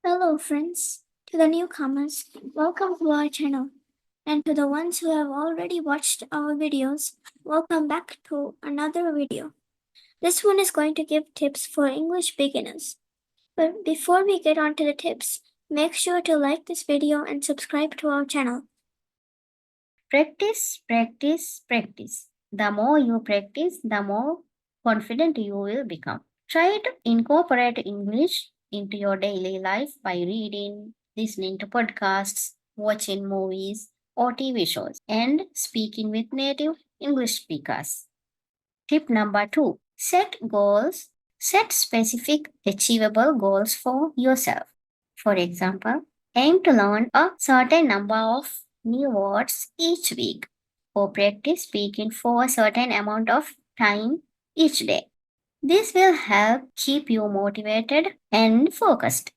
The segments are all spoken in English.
Hello, friends. To the newcomers, welcome to our channel. And to the ones who have already watched our videos, welcome back to another video. This one is going to give tips for English beginners. But before we get on to the tips, make sure to like this video and subscribe to our channel. Practice, practice, practice. The more you practice, the more confident you will become. Try to incorporate English into your daily life by reading, listening to podcasts, watching movies or TV shows, and speaking with native English speakers. Tip number 2. Set goals. Set specific, achievable goals for yourself. For example, aim to learn a certain number of new words each week, or practice speaking for a certain amount of time each day. This will help keep you motivated and focused.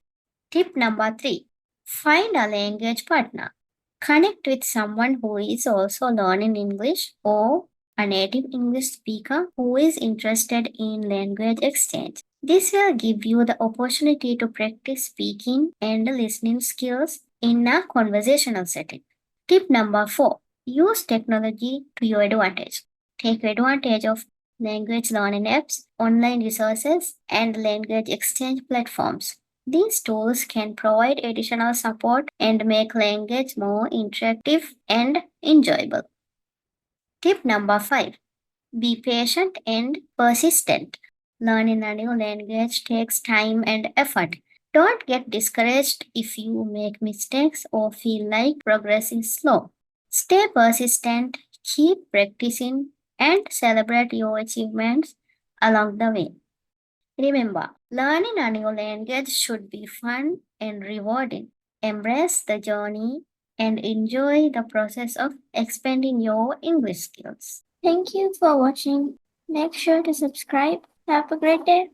Tip number 3. Find a language partner. Connect with someone who is also learning English or a native English speaker who is interested in language exchange. This will give you the opportunity to practice speaking and listening skills in a conversational setting. Tip number 4. Use technology to your advantage. Take advantage of language learning apps, online resources, and language exchange platforms. These tools can provide additional support and make language more interactive and enjoyable. Tip number 5. Be patient and persistent. Learning a new language takes time and effort. Don't get discouraged if you make mistakes or feel like progress is slow. Stay persistent, keep practicing, and celebrate your achievements along the way. Remember, learning a new language should be fun and rewarding. Embrace the journey and enjoy the process of expanding your English skills. Thank you for watching. Make sure to subscribe. Have a great day.